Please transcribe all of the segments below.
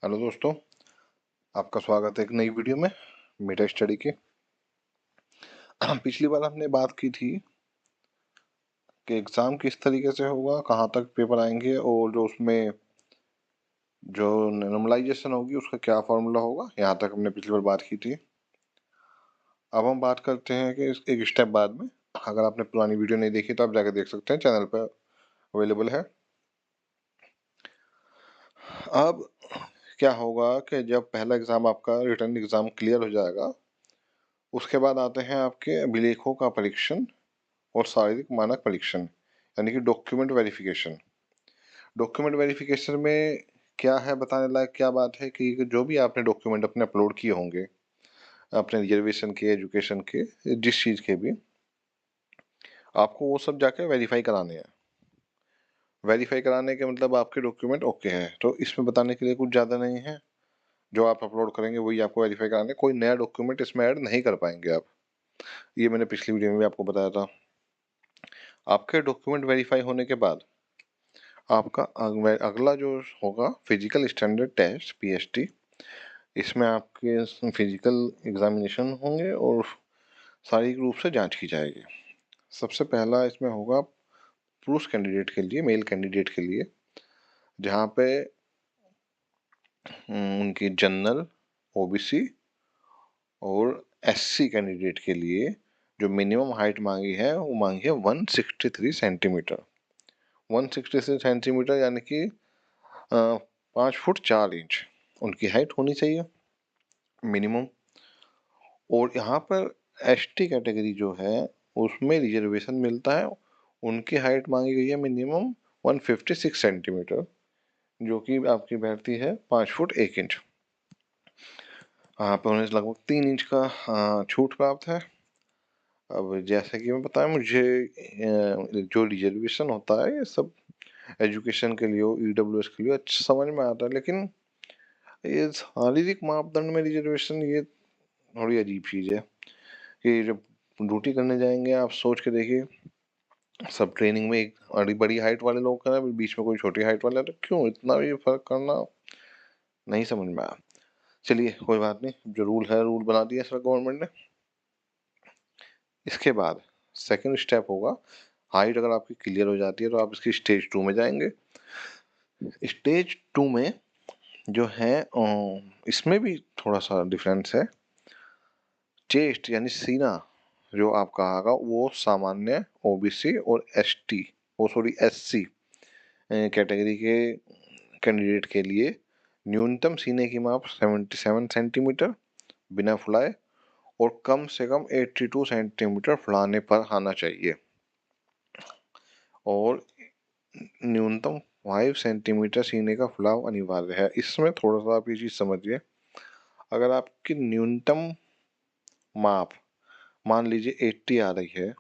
Hello दोस्तों, आपका स्वागत है एक नई वीडियो में मेटा स्टडी के। पिछली बार हमने बात की थी कि एग्ज़ाम किस तरीके से होगा, कहाँ तक पेपर आएंगे और जो उसमें जो नॉर्मलाइजेशन होगी उसका क्या फॉर्मूला होगा। यहाँ तक हमने पिछली बार बात की थी। अब हम बात करते हैं कि एक स्टेप बाद में। अगर आपने पुरानी वीडियो नहीं देखी तो आप जाकर देख सकते हैं, चैनल पर अवेलेबल है। अब क्या होगा कि जब पहला एग्ज़ाम आपका रिटन एग्ज़ाम क्लियर हो जाएगा, उसके बाद आते हैं आपके अभिलेखों का परीक्षण और शारीरिक मानक परीक्षण, यानी कि डॉक्यूमेंट वेरिफिकेशन। डॉक्यूमेंट वेरिफिकेशन में क्या है, बताने लायक क्या बात है कि जो भी आपने डॉक्यूमेंट अपने अपलोड किए होंगे, अपने रिजर्वेशन के, एजुकेशन के, जिस चीज़ के भी, आपको वो सब जाकर वेरीफाई कराने हैं। वेरीफाई कराने के मतलब आपके डॉक्यूमेंट ओके है, तो इसमें बताने के लिए कुछ ज़्यादा नहीं है। जो आप अपलोड करेंगे वही आपको वेरीफाई कराने, कोई नया डॉक्यूमेंट इसमें ऐड नहीं कर पाएंगे आप। ये मैंने पिछली वीडियो में भी आपको बताया था। आपके डॉक्यूमेंट वेरीफाई होने के बाद आपका अगला जो होगा फिजिकल स्टैंडर्ड टेस्ट (पीएसटी). इसमें आपके फिजिकल एग्जामिनेशन होंगे और शारीरिक रूप से जांच की जाएगी। सबसे पहला इसमें होगा पुरुष कैंडिडेट के लिए, मेल कैंडिडेट के लिए, जहाँ पे उनकी जनरल, ओबीसी और एससी कैंडिडेट के लिए जो मिनिमम हाइट मांगी है वो मांगी है 163 सेंटीमीटर। 163 सेंटीमीटर यानी कि 5 फुट 4 इंच उनकी हाइट होनी चाहिए मिनिमम। और यहाँ पर एसटी कैटेगरी जो है उसमें रिजर्वेशन मिलता है, उनकी हाइट मांगी गई है मिनिमम 156 सेंटीमीटर, जो कि आपकी बैठती है 5 फुट 1 इंच। यहाँ पर उन्हें लगभग 3 इंच का छूट प्राप्त है। अब जैसे कि मैं बताया, मुझे जो रिजर्वेशन होता है ये सब एजुकेशन के लिए हो, ईडब्ल्यूएस के लिए अच्छा समझ में आता है, लेकिन ये शारीरिक मापदंड में रिजर्वेशन ये थोड़ी अजीब चीज़ है कि जब ड्यूटी करने जाएंगे आप सोच के देखिए, सब ट्रेनिंग में एक बड़ी बड़ी हाइट वाले लोग कर रहे हैं, बीच में कोई छोटी हाइट वाला है, तो क्यों इतना ये फर्क करना, नहीं समझ में आया। चलिए कोई बात नहीं, जो रूल है रूल बना दिया सर गवर्नमेंट ने। इसके बाद सेकंड स्टेप होगा, हाइट अगर आपकी क्लियर हो जाती है तो आप इसकी स्टेज 2 में जाएंगे। स्टेज 2 में जो है इसमें भी थोड़ा सा डिफरेंस है। चेस्ट यानी सीना जो आपका आएगा वो सामान्य, ओबीसी और एससी कैटेगरी के कैंडिडेट के लिए न्यूनतम सीने की माप 77 सेंटीमीटर बिना फुलाए और कम से कम 82 सेंटीमीटर फुलाने पर आना चाहिए, और न्यूनतम 5 सेंटीमीटर सीने का फुलाव अनिवार्य है। इसमें थोड़ा सा आप ये चीज़ समझिए, अगर आपकी न्यूनतम माप मान लीजिए 80 आ रही है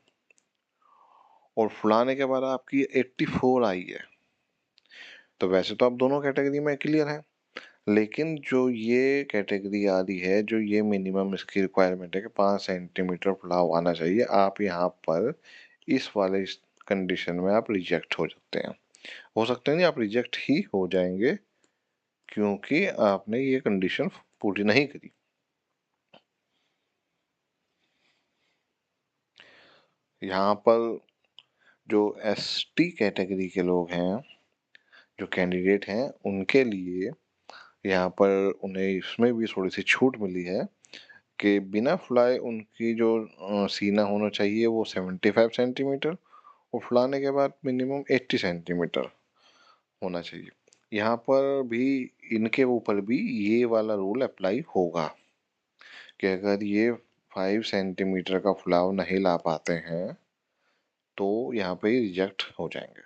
और फुलाने के बाद आपकी 84 आई है, तो वैसे तो आप दोनों कैटेगरी में क्लियर हैं, लेकिन जो ये कैटेगरी आ रही है, जो ये मिनिमम इसकी रिक्वायरमेंट है कि 5 सेंटीमीटर फुलाव आना चाहिए, आप यहाँ पर इस वाले कंडीशन में आप रिजेक्ट हो सकते हैं। हो सकते हैं नहीं, आप रिजेक्ट ही हो जाएंगे, क्योंकि आपने ये कंडीशन पूरी नहीं करी। यहाँ पर जो एसटी कैटेगरी के लोग हैं, जो कैंडिडेट हैं, उनके लिए यहाँ पर उन्हें इसमें भी थोड़ी सी छूट मिली है कि बिना फुलाए उनकी जो सीना होना चाहिए वो 75 सेंटीमीटर और फुलाने के बाद मिनिमम 80 सेंटीमीटर होना चाहिए। यहाँ पर भी इनके ऊपर भी ये वाला रूल अप्लाई होगा कि अगर ये 5 सेंटीमीटर का फुलाव नहीं ला पाते हैं तो यहाँ पे रिजेक्ट हो जाएंगे।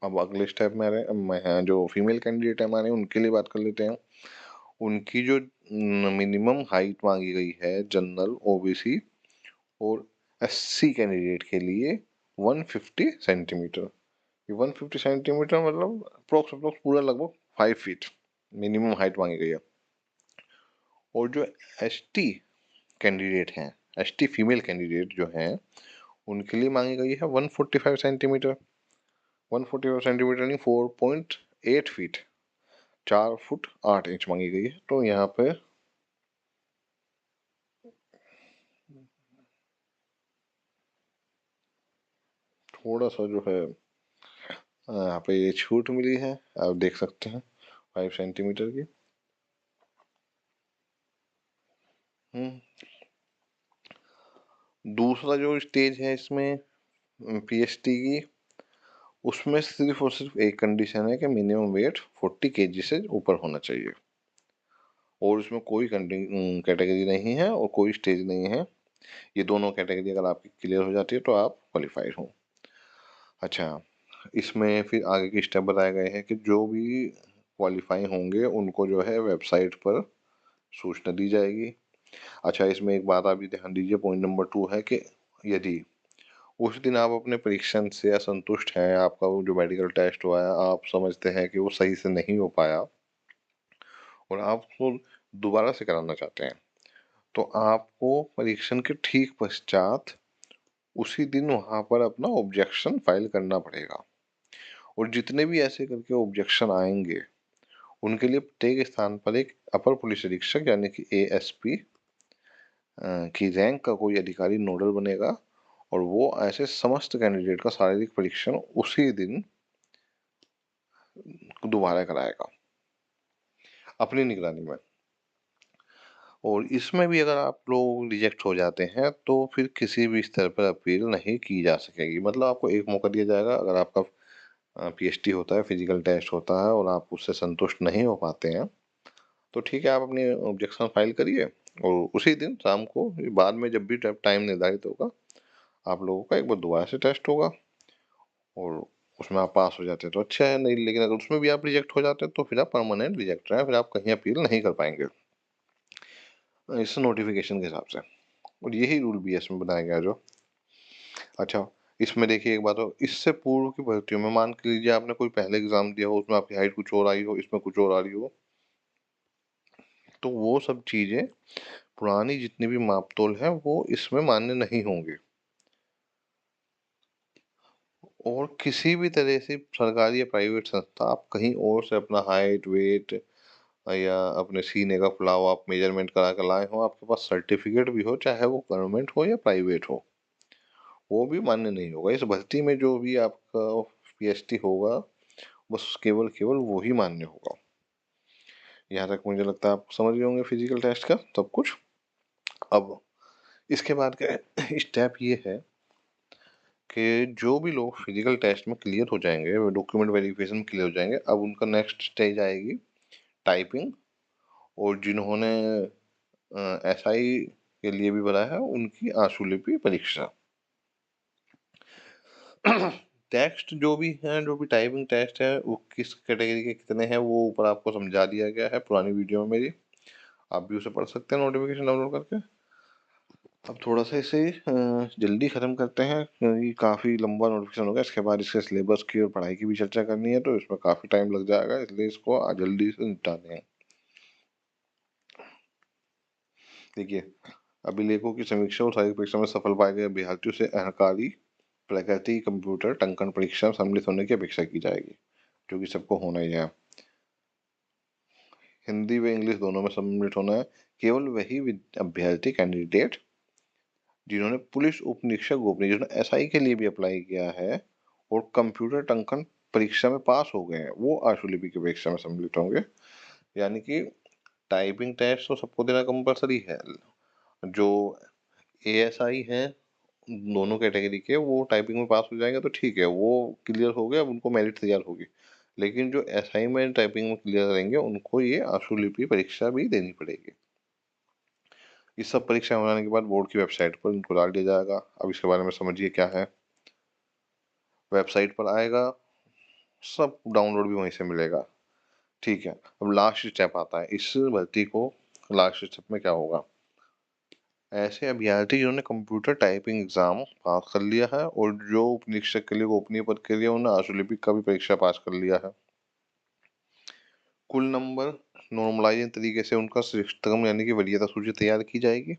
अब अगले स्टेप में जो फीमेल कैंडिडेट है हमारे, उनके लिए बात कर लेते हैं। उनकी जो मिनिमम हाइट मांगी गई है जनरल, ओबीसी और एससी कैंडिडेट के लिए 150 सेंटीमीटर। 150 सेंटीमीटर मतलब अप्रोक्स पूरा लगभग 5 फीट मिनिमम हाइट मांगी गई है। और जो एसटी कैंडिडेट हैं, एसटी फीमेल कैंडिडेट जो हैं, उनके लिए मांगी गई है 145 सेंटीमीटर। 145 सेंटीमीटर नहीं, 4.8 फीट, 4 फुट 8 इंच मांगी गई है। तो यहाँ पे थोड़ा सा जो है यहाँ पे ये छूट मिली है, आप देख सकते हैं 5 सेंटीमीटर की। दूसरा जो स्टेज है इसमें पीएसटी की, उसमें सिर्फ और सिर्फ एक कंडीशन है कि मिनिमम वेट 40 केजी से ऊपर होना चाहिए, और उसमें कोई कैटेगरी नहीं है और कोई स्टेज नहीं है। ये दोनों कैटेगरी अगर आपकी क्लियर हो जाती है तो आप क्वालिफाइड हो। अच्छा, इसमें फिर आगे के स्टेप बताए गए हैं कि जो भी क्वालिफाई होंगे उनको जो है वेबसाइट पर सूचना दी जाएगी। अच्छा, इसमें एक बात आप भी ध्यान दीजिए, पॉइंट नंबर 2 है कि यदि उस दिन आप अपने परीक्षण से असंतुष्ट हैं, आपका वो जो मेडिकल टेस्ट हुआ है आप समझते हैं कि वो सही से नहीं हो पाया और आप उसको दोबारा से कराना चाहते हैं, तो आपको परीक्षण के ठीक पश्चात उसी दिन वहाँ पर अपना ऑब्जेक्शन फाइल करना पड़ेगा। और जितने भी ऐसे करके ऑब्जेक्शन आएंगे उनके लिए प्रत्येक स्थान पर एक अपर पुलिस अधीक्षक यानी कि एएसपी की रैंक का कोई अधिकारी नोडल बनेगा और वो ऐसे समस्त कैंडिडेट का शारीरिक परीक्षण उसी दिन दोबारा कराएगा अपनी निगरानी में। और इसमें भी अगर आप लोग रिजेक्ट हो जाते हैं तो फिर किसी भी स्तर पर अपील नहीं की जा सकेगी। मतलब आपको एक मौका दिया जाएगा, अगर आपका पीएचडी होता है, फिजिकल टेस्ट होता है और आप उससे संतुष्ट नहीं हो पाते हैं तो ठीक है, आप अपनी ऑब्जेक्शन फाइल करिए और उसी दिन शाम को, बाद में जब भी टाइम निर्धारित होगा, आप लोगों का एक बार दोबारा से टेस्ट होगा और उसमें आप पास हो जाते हैं तो अच्छा है, नहीं लेकिन अगर उसमें भी आप रिजेक्ट हो जाते हैं तो फिर आप परमानेंट रिजेक्ट हैं, फिर आप कहीं अपील नहीं कर पाएंगे इस नोटिफिकेशन के हिसाब से। और यही रूल भी इसमें बनाया गया जो। अच्छा, इसमें देखिए एक बात हो, इससे पूर्व की भर्तियों में मान के लीजिए आपने कोई पहले एग्जाम दिया हो, उसमें आपकी हाइट कुछ और आई हो, इसमें कुछ और आ रही हो, तो वो सब चीजें पुरानी जितनी भी मापतोल है वो इसमें मान्य नहीं होंगे। और किसी भी तरह से सरकारी या प्राइवेट संस्था आप कहीं और से अपना हाइट वेट या अपने सीने का फुलाव आप मेजरमेंट करा कर लाए हो, आपके पास सर्टिफिकेट भी हो, चाहे वो गवर्नमेंट हो या प्राइवेट हो, वो भी मान्य नहीं होगा। इस भर्ती में जो भी आपका पीएचडी होगा बस केवल केवल वो ही मान्य होगा। यहाँ तक मुझे लगता है आप समझ गए होंगे फिजिकल टेस्ट का सब कुछ। अब इसके बाद का स्टेप ये है कि जो भी लोग फिजिकल टेस्ट में क्लियर हो जाएंगे, डॉक्यूमेंट वेरिफिकेशन में क्लियर हो जाएंगे, अब उनका नेक्स्ट स्टेज आएगी टाइपिंग। और जिन्होंने एसआई के लिए भी भरा है उनकी आशुलिपि परीक्षा। टेक्स्ट जो भी है, जो भी टाइपिंग टेस्ट है, वो किस कैटेगरी के कितने हैं वो ऊपर आपको समझा दिया गया है पुरानी वीडियो में मेरी, आप भी उसे पढ़ सकते हैं नोटिफिकेशन डाउनलोड करके। अब थोड़ा सा इसे जल्दी ख़त्म करते हैं क्योंकि काफ़ी लंबा नोटिफिकेशन होगा। इसके बाद इसके सिलेबस की और पढ़ाई की भी चर्चा करनी है तो इसमें काफ़ी टाइम लग जाएगा, इसलिए इसको जल्दी से निपटाते हैं। देखिए, अभिलेखों की समीक्षा और शारीरिक परीक्षा में सफल पाए गए अभ्यर्थियों से अहंकारी प्रकृति कंप्यूटर टंकन परीक्षा में सम्मिलित होने की अपेक्षा की जाएगी, जो कि सबको होना ही है। हिंदी व इंग्लिश दोनों में सम्मिलित होना है। केवल वही अभ्यर्थी कैंडिडेट जिन्होंने पुलिस उप निरीक्षक गोपनीय, जिन्होंने एसआई के लिए भी अप्लाई किया है और कंप्यूटर टंकन परीक्षा में पास हो गए हैं, वो आशुलिपि की परीक्षा में सम्मिलित होंगे। यानी कि टाइपिंग टेस्ट तो सबको देना कंपलसरी है। जो एएसआई हैं दोनों कैटेगरी के, वो टाइपिंग में पास हो जाएंगे तो ठीक है, वो क्लियर हो गए, अब उनको मेरिट तैयार होगी। लेकिन जो एसआई में टाइपिंग में क्लियर करेंगे उनको ये आशुलिपि परीक्षा भी देनी पड़ेगी। इस सब परीक्षा होने के बाद बोर्ड की वेबसाइट पर इनको डाल दिया जाएगा। अब इसके बारे में समझिए क्या है। वेबसाइट पर आएगा, सब डाउनलोड भी वहीं से मिलेगा। ठीक है, अब लास्ट स्टेप आता है इस भर्ती को। लास्ट स्टेप में क्या होगा, ऐसे अभ्यर्थी जिन्होंने कंप्यूटर टाइपिंग एग्जाम पास कर लिया है और जो उप निरीक्षक के लिए गोपनीय पद के लिए उन्होंने आशुलिपि का भी परीक्षा पास कर लिया है, कुल नंबर नॉर्मलाइज तरीके से उनका श्रेष्ठतम यानी कि वरीयता सूची तैयार की जाएगी।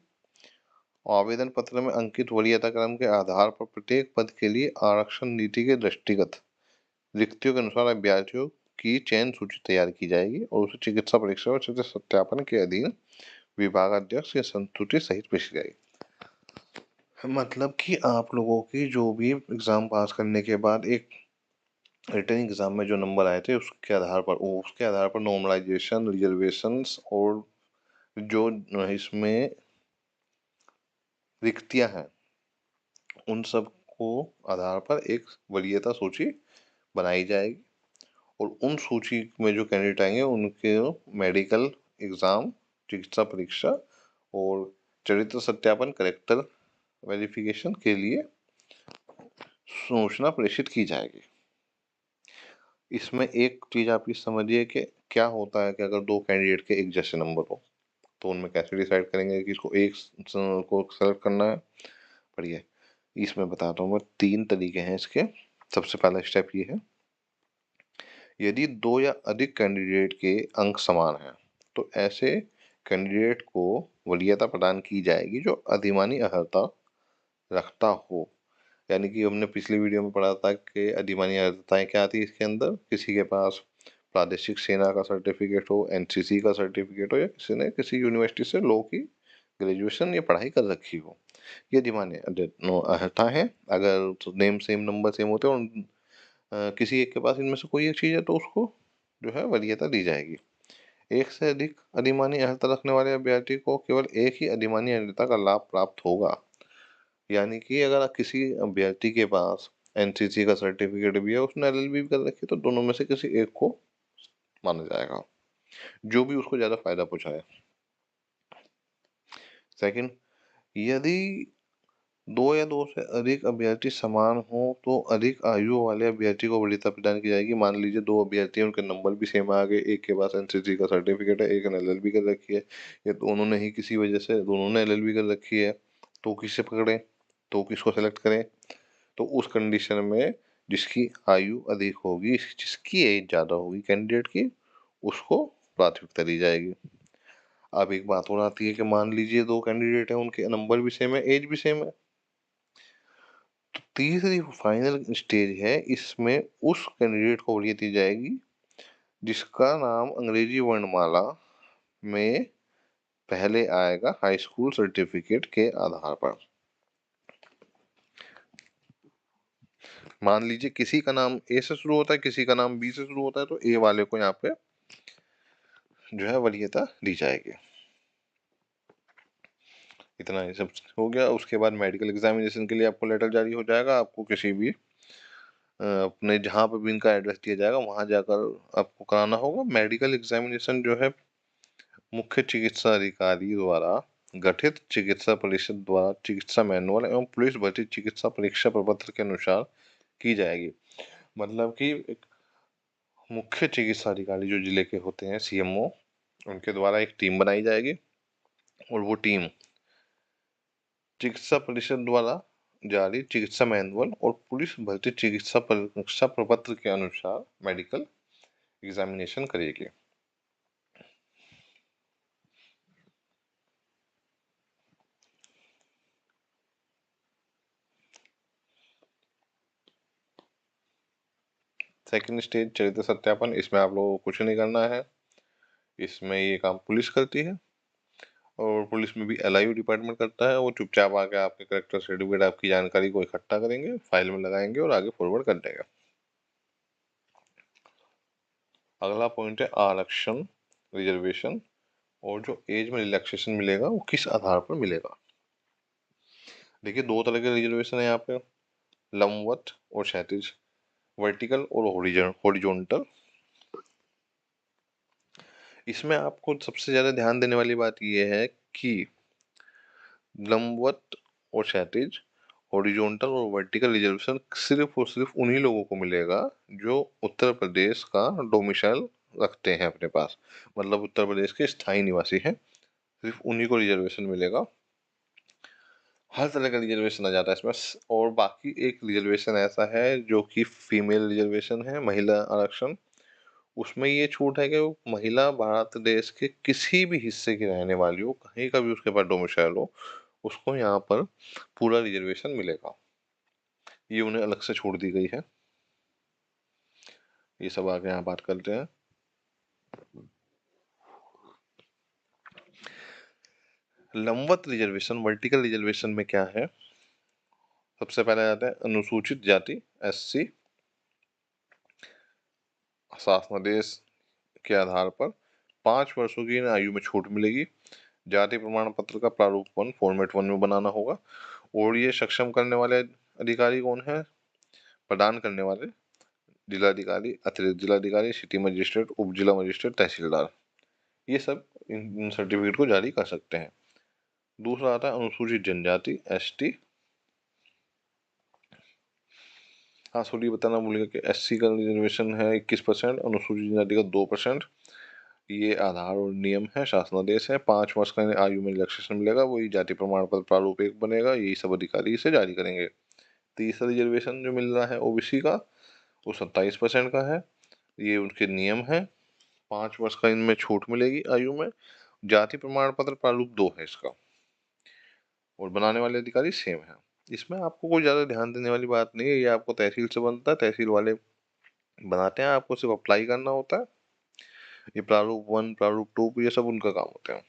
आवेदन पत्र में अंकित वरीयता क्रम के आधार पर प्रत्येक पद के लिए आरक्षण नीति के दृष्टिगत रिक्तियों के अनुसार अभ्यर्थियों की चयन सूची तैयार की जाएगी और उसे चिकित्सा परीक्षा और चिकित्सा सत्यापन के अधीन विभागाध्यक्ष या संस्तुति सहित पेश की जाएगी। मतलब कि आप लोगों की जो भी एग्जाम पास करने के बाद एक रिटर्न एग्जाम में जो नंबर आए थे उसके आधार पर नॉर्मलाइजेशन, रिजर्वेशंस और जो इसमें रिक्तियां हैं उन सब को आधार पर एक वरीयता सूची बनाई जाएगी और उन सूची में जो कैंडिडेट आएंगे उनके मेडिकल एग्जाम, चिकित्सा परीक्षा और चरित्र सत्यापन, करेक्टर वेरिफिकेशन के लिए सूचना प्रेषित की जाएगी। इसमें एक चीज आप ये समझिए कि क्या होता है कि अगर दो कैंडिडेट के एक जैसे नंबर हो तो उनमें कैसे डिसाइड करेंगे कि इसको एक को सेलेक्ट करना है। बढ़िया, इसमें बताता हूँ मैं 3 तरीके हैं इसके। सबसे पहला स्टेप ये है, यदि 2 या अधिक कैंडिडेट के अंक समान हैं तो ऐसे कैंडिडेट को वरीयता प्रदान की जाएगी जो अधिमानी अर्हता रखता हो। यानी कि हमने पिछली वीडियो में पढ़ा था कि अधिमानी अर्हताएं क्या थी इसके अंदर, किसी के पास प्रादेशिक सेना का सर्टिफिकेट हो, एनसीसी का सर्टिफिकेट हो या किसी ने किसी यूनिवर्सिटी से लॉ की ग्रेजुएशन या पढ़ाई कर रखी हो। ये अधिमानी अर्हता है। अगर नेम सेम, नंबर सेम होते हैं और किसी एक के पास इनमें से कोई एक चीज है तो उसको जो है वरीयता दी जाएगी। एक से अधिक अधिमानी अर्हता रखने वाले अभ्यर्थी को केवल एक ही अधिमानी अर्हता का लाभ प्राप्त होगा। यानी कि अगर किसी अभ्यर्थी के पास एनसीसी का सर्टिफिकेट भी है, उसने एलएलबी भी कर रखी है, तो दोनों में से किसी एक को माना जाएगा जो भी उसको ज्यादा फायदा पहुंचाए। सेकंड, यदि 2 या 2 से अधिक अभ्यर्थी समान हो तो अधिक आयु वाले अभ्यर्थी को वरीयता प्रदान की जाएगी। मान लीजिए 2 अभ्यर्थी हैं, उनके नंबर भी सेम आ गए, एक के पास एनसीसी का सर्टिफिकेट है, एक ने एलएलबी कर रखी है, या दोनों ने ही किसी वजह से दोनों ने एलएलबी कर रखी है, तो किसे पकड़े, तो किसको सेलेक्ट करें? तो उस कंडीशन में जिसकी आयु अधिक होगी, जिसकी एज ज्यादा होगी कैंडिडेट की, उसको प्राथमिकता दी जाएगी। अब एक बात और आती है कि मान लीजिए 2 कैंडिडेट हैं, उनके नंबर भी सेम है, एज भी सेम है, तो तीसरी फाइनल स्टेज है, इसमें उस कैंडिडेट को वरीयता दी जाएगी जिसका नाम अंग्रेजी वर्णमाला में पहले आएगा हाई स्कूल सर्टिफिकेट के आधार पर। मान लीजिए किसी का नाम ए से शुरू होता है, किसी का नाम बी से शुरू होता है, तो ए वाले को यहाँ पे जो है वरीयता दी जाएगी। इतना ही सब हो गया। उसके बाद मेडिकल एग्जामिनेशन के लिए आपको लेटर जारी हो जाएगा। आपको किसी भी अपने जहाँ पे भी इनका एड्रेस दिया जाएगा वहां जाकर आपको कराना होगा। मेडिकल एग्जामिनेशन जो है मुख्य चिकित्सा अधिकारी द्वारा गठित चिकित्सा परिषद द्वारा चिकित्सा मैनुअल एवं पुलिस भर्ती चिकित्सा परीक्षा प्रपत्र के अनुसार की जाएगी। मतलब कि मुख्य चिकित्सा अधिकारी जो जिले के होते हैं, सीएमओ, उनके द्वारा एक टीम बनाई जाएगी और वो टीम चिकित्सा परिषद द्वारा जारी चिकित्सा मैनुअल और पुलिस भर्ती चिकित्सा परीक्षा प्रपत्र के अनुसार मेडिकल एग्जामिनेशन करेगी। सेकंड स्टेज चरित्र सत्यापन। इसमें आप लोगों को कुछ नहीं करना है, इसमें ये काम पुलिस करती है और पुलिस में भी एलआईयू डिपार्टमेंट करता है। वो चुपचाप आके आपके करेक्टर सर्टिफिकेट, आपकी जानकारी को इकट्ठा करेंगे, फाइल में लगाएंगे और आगे फॉरवर्ड कर देंगे। अगला पॉइंट है आरक्षण, रिजर्वेशन और जो एज में रिलैक्सेशन मिलेगा वो किस आधार पर मिलेगा। देखिए 2 तरह के रिजर्वेशन है यहाँ पे, लंबवत और क्षैतिज, वर्टिकल और हॉरिजॉन्टल। इसमें आपको सबसे ज्यादा ध्यान देने वाली बात यह है कि लंबवत और क्षैतिज, हॉरिजॉन्टल और वर्टिकल रिजर्वेशन सिर्फ और सिर्फ उन्हीं लोगों को मिलेगा जो उत्तर प्रदेश का डोमिसाइल रखते हैं अपने पास, मतलब उत्तर प्रदेश के स्थायी निवासी हैं, सिर्फ उन्हीं को रिजर्वेशन मिलेगा। हर तरह का रिजर्वेशन आ जाता है इसमें। और बाकी एक रिजर्वेशन ऐसा है जो कि फीमेल रिजर्वेशन है, महिला आरक्षण। उसमें ये छूट है कि वो महिला भारत देश के किसी भी हिस्से की रहने वाली हो, कहीं का भी उसके पास डोमिसाइल हो, उसको यहाँ पर पूरा रिजर्वेशन मिलेगा। ये उन्हें अलग से छूट दी गई है। ये सब आगे यहाँ बात करते हैं। लंबवत रिजर्वेशन, वर्टिकल रिजर्वेशन में क्या है? सबसे पहले आता है अनुसूचित जाति SC, शासनादेश के आधार पर 5 वर्षों की आयु में छूट मिलेगी। जाति प्रमाण पत्र का प्रारूप 1 फॉर्मेट 1 में बनाना होगा। और ये सक्षम करने वाले अधिकारी कौन है? प्रदान करने वाले जिलाधिकारी, अतिरिक्त जिलाधिकारी, सिटी मजिस्ट्रेट, उप जिला मजिस्ट्रेट, तहसीलदार, ये सब इन सर्टिफिकेट को जारी कर सकते हैं। दूसरा आता है अनुसूचित जनजाति ST। हाँ सॉरी बताना भूल गया कि SC का रिजर्वेशन है 21%, अनुसूचित जनजाति का 2%। ये आधार और नियम है, शासनादेश है। 5 वर्ष का आयु में रिलैक्सेशन मिलेगा, वही जाति प्रमाण पत्र प्रारूप 1 बनेगा, यही सब अधिकारी इसे जारी करेंगे। तीसरा रिजर्वेशन जो मिल रहा है OBC का, वो 27% का है। ये उनके नियम है, 5 वर्ष का इनमें छूट मिलेगी आयु में। जाति प्रमाण पत्र प्रारूप 2 है इसका, और बनाने वाले अधिकारी सेम है। इसमें आपको कोई ज्यादा ध्यान देने वाली बात नहीं है, ये आपको तहसील से बनता है, तहसील वाले बनाते हैं, आपको सिर्फ अप्लाई करना होता है। ये प्रारूप 1, प्रारूप 2 ये सब उनका काम होता है।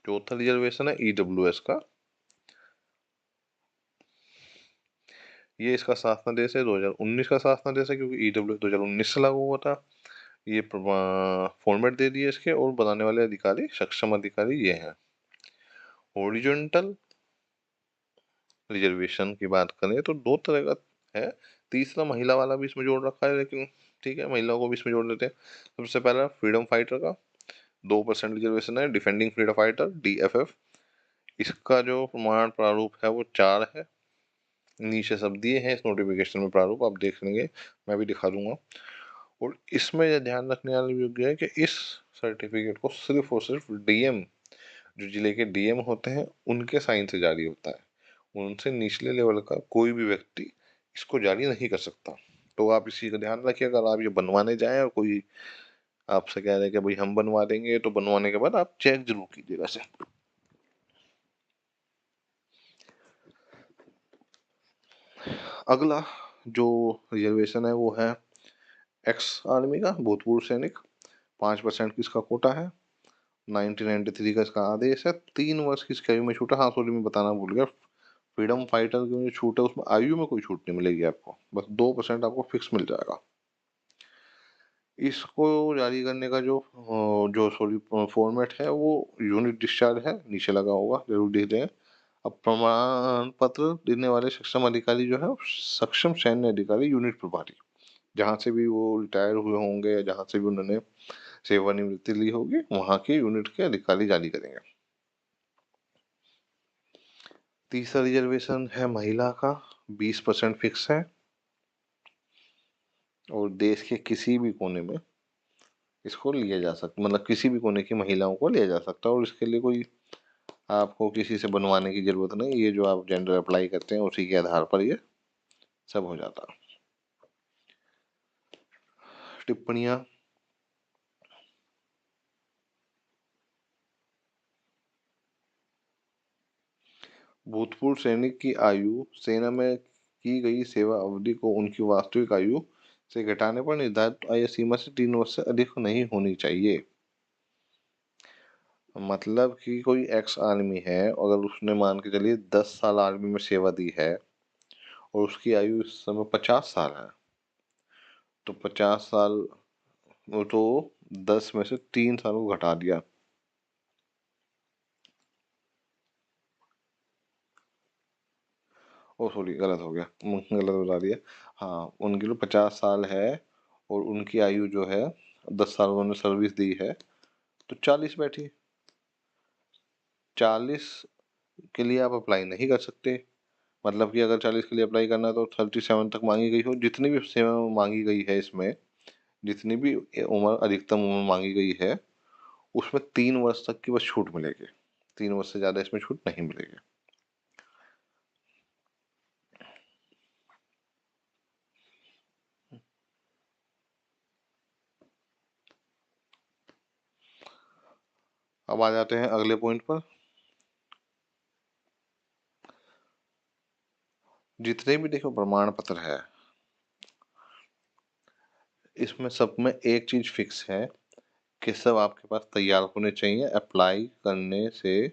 चौथा रिजर्वेशन है EWS का। ये इसका शासनादेश है 2019 का शासनादेश है, क्योंकि EWS 2019 से लागू हुआ था। ये फॉर्मेट दे दिए इसके, और बनाने वाले अधिकारी, सक्षम अधिकारी ये हैं। हॉरिजॉन्टल रिजर्वेशन की बात करें तो 2 तरह का है। तीसरा महिला वाला भी इसमें जोड़ रखा है, लेकिन ठीक है, महिलाओं को भी इसमें जोड़ देते हैं। सबसे पहला फ्रीडम फाइटर का 2% रिजर्वेशन है, डिफेंडिंग फ्रीडम फाइटर DFF। इसका जो प्रमाण प्रारूप है वो 4 है। नीचे सब दिए हैं इस नोटिफिकेशन में प्रारूप, आप देख लेंगे, मैं भी दिखा दूंगा। और इसमें यह ध्यान रखने वाला योग्य है कि इस सर्टिफिकेट को सिर्फ और सिर्फ DM, जो जिले के DM होते हैं, उनके साइन से जारी होता है। उनसे निचले लेवल का कोई भी व्यक्ति इसको जारी नहीं कर सकता। तो आप इसी का ध्यान रखिए, अगर आप ये बनवाने जाएं और कोई आपसे कह रहे हैं कि भाई हम बनवा देंगे, तो बनवाने के बाद आप चेक जरूर कीजिएगा से। अगला जो रिजर्वेशन है वो है एक्स आर्मी का, भूतपूर्व सैनिक। 5% की इसका कोटा है। 1993 का इसका आदेश है। 3 वर्ष की इसकी आयु में छूट है। हाँ सॉरी मैं बताना भूल गया, फ्रीडम फाइटर की जो छूट है उसमें आयु में कोई छूट नहीं मिलेगी आपको, बस 2% आपको फिक्स मिल जाएगा। इसको जारी करने का जो सॉरी फॉर्मेट है वो यूनिट डिस्चार्ज है, नीचे लगा होगा, जरूर देख लें। अब प्रमाण पत्र देने वाले सक्षम अधिकारी जो है, सक्षम सैन्य अधिकारी यूनिट प्रभारी, जहाँ से भी वो रिटायर हुए होंगे या जहाँ से भी उन्होंने सेवानिवृत्ति ली होगी, वहाँ के यूनिट के अधिकारी जारी करेंगे। तीसरा रिजर्वेशन है महिला का, 20% फिक्स है, और देश के किसी भी कोने में इसको लिया जा सकता, मतलब किसी भी कोने की महिलाओं को लिया जा सकता है, और इसके लिए कोई आपको किसी से बनवाने की जरूरत नहीं। ये जो आप जेंडर अप्लाई करते हैं उसी के आधार पर ये सब हो जाता है। टिप्पणियां। भूतपूर्व सैनिक की आयु सेना में की गई सेवा अवधि को उनकी वास्तविक आयु से घटाने पर निर्धारित आयु सीमा से 3 वर्ष से अधिक नहीं होनी चाहिए। मतलब कि कोई एक्स आर्मी है, अगर उसने मान के चलिए 10 साल आर्मी में सेवा दी है और उसकी आयु इस समय 50 साल है, तो 50 साल वो तो 10 में से 3 साल को घटा दिया। ओ सॉरी गलत हो गया, गलत बता दिया। हाँ उनकी जो 50 साल है और उनकी आयु जो है 10 साल उन्होंने सर्विस दी है, तो 40 बैठी। 40 के लिए आप अप्लाई नहीं कर सकते। मतलब कि अगर 40 के लिए अप्लाई करना है तो 37 तक मांगी गई हो, जितनी भी सेवा मांगी गई है इसमें, जितनी भी उम्र, अधिकतम उम्र मांगी गई है, उसमें 3 वर्ष तक की बस छूट मिलेगी। 3 वर्ष से ज्यादा इसमें छूट नहीं मिलेगी। अब आ जाते हैं अगले पॉइंट पर। जितने भी देखो प्रमाण पत्र है, इसमें सब में एक चीज़ फिक्स है कि सब आपके पास तैयार होने चाहिए अप्लाई करने से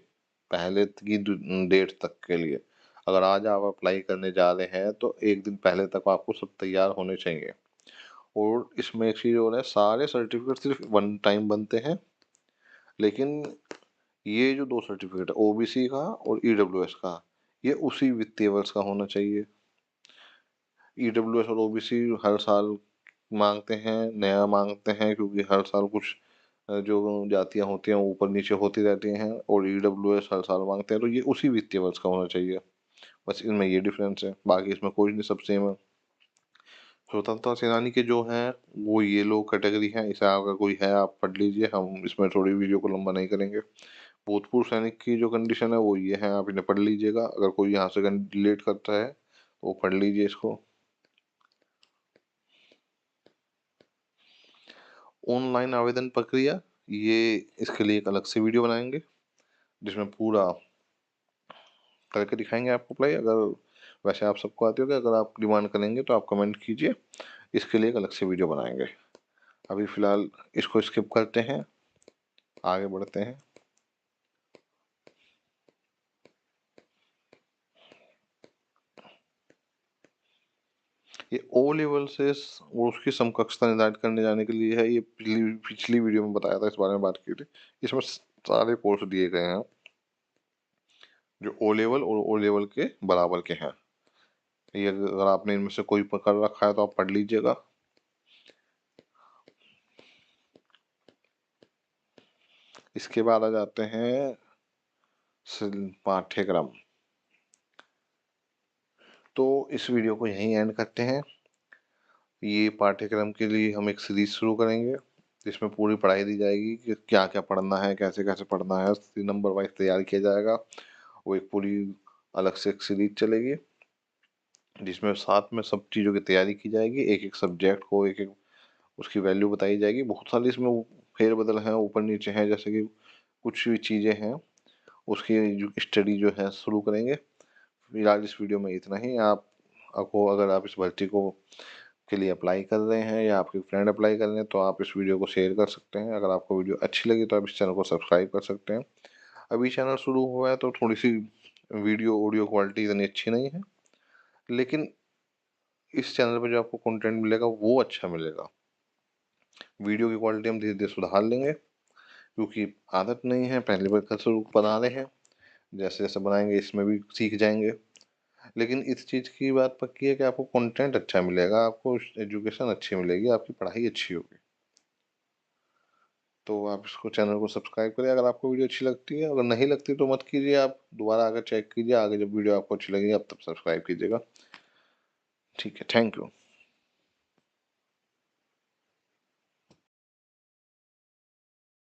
पहले की डेट तक के लिए। अगर आज आप अप्लाई करने जा रहे हैं तो 1 दिन पहले तक आपको सब तैयार होने चाहिए। और इसमें एक चीज़ और है, सारे सर्टिफ़िकेट सिर्फ़ वन टाइम बनते हैं, लेकिन ये जो 2 सर्टिफ़िकेट है ओबीसी का और ईडब्ल्यूएस का, ये उसी वित्तीय वर्ष का होना चाहिए। ईडब्ल्यूएस और ओबीसी हर साल माँगते हैं, नया माँगते हैं, क्योंकि हर साल कुछ जो जातियाँ होती हैं ऊपर नीचे होती रहती हैं, और ईडब्ल्यूएस हर साल माँगते हैं, तो ये उसी वित्तीय वर्ष का होना चाहिए। बस इनमें ये डिफ़रेंस है, बाकी इसमें कोई नहीं, सब सेम है। स्वतंत्रता सेनानी के जो हैं वो ये लोग कैटेगरी हैं, इसे अगर कोई है आप पढ़ लीजिए, हम इसमें थोड़ी वीडियो को लंबा नहीं करेंगे। भूतपूर्व सैनिक की जो कंडीशन है वो ये है, आप इन्हें पढ़ लीजिएगा, अगर कोई यहाँ से रिलेट करता है तो वो पढ़ लीजिए इसको। ऑनलाइन आवेदन प्रक्रिया, ये इसके लिए एक अलग से वीडियो बनाएंगे जिसमें पूरा करके दिखाएंगे आपको अप्लाई। अगर वैसे आप सबको आती होगी, अगर आप डिमांड करेंगे तो आप कमेंट कीजिए, इसके लिए एक अलग से वीडियो बनाएंगे। अभी फ़िलहाल इसको स्किप करते हैं, आगे बढ़ते हैं। ये ओ लेवल से और उसकी समकक्षता निर्धारित करने जाने के लिए है। ये पिछली वीडियो में बताया था, इस बारे में बात की थी। इसमें सारे कोर्स दिए गए हैं जो ओ लेवल और ओ लेवल के बराबर के हैं। ये अगर आपने इनमें से कोई पकड़ रखा है तो आप पढ़ लीजिएगा। इसके बाद आ जाते हैं पाठ्यक्रम। तो इस वीडियो को यहीं एंड करते हैं। ये पाठ्यक्रम के लिए हम एक सीरीज शुरू करेंगे जिसमें पूरी पढ़ाई दी जाएगी कि क्या क्या पढ़ना है, कैसे कैसे पढ़ना है, नंबर वाइज तैयार किया जाएगा। वो एक पूरी अलग से एक सीरीज चलेगी जिसमें साथ में सब चीज़ों की तैयारी की जाएगी, एक एक सब्जेक्ट को एक एक उसकी वैल्यू बताई जाएगी। बहुत सारी इसमें फेरबदल हैं, ऊपर नीचे हैं, जैसे कि कुछ भी चीज़ें हैं उसकी स्टडी जो है शुरू करेंगे। फिलहाल इस वीडियो में इतना ही। आपको अगर आप इस भर्ती को के लिए अप्लाई कर रहे हैं या आपके फ्रेंड अप्लाई कर रहे हैं तो आप इस वीडियो को शेयर कर सकते हैं। अगर आपको वीडियो अच्छी लगी तो आप इस चैनल को सब्सक्राइब कर सकते हैं। अभी चैनल शुरू हुआ है तो थोड़ी सी वीडियो ऑडियो क्वालिटी इतनी अच्छी नहीं है, लेकिन इस चैनल पर जो आपको कंटेंट मिलेगा वो अच्छा मिलेगा। वीडियो की क्वालिटी हम धीरे धीरे सुधार लेंगे, क्योंकि आदत नहीं है, पहली बार शुरू बना रहे हैं। जैसे जैसे बनाएंगे इसमें भी सीख जाएंगे। लेकिन इस चीज़ की बात पक्की है कि आपको कंटेंट अच्छा मिलेगा, आपको एजुकेशन अच्छी मिलेगी, आपकी पढ़ाई अच्छी होगी। तो आप इसको चैनल को सब्सक्राइब करिए अगर आपको वीडियो अच्छी लगती है। अगर नहीं लगती तो मत कीजिए, आप दोबारा आकर चेक कीजिए, आगे जब वीडियो आपको अच्छी लगेगी आप तब सब्सक्राइब कीजिएगा। ठीक है, थैंक यू।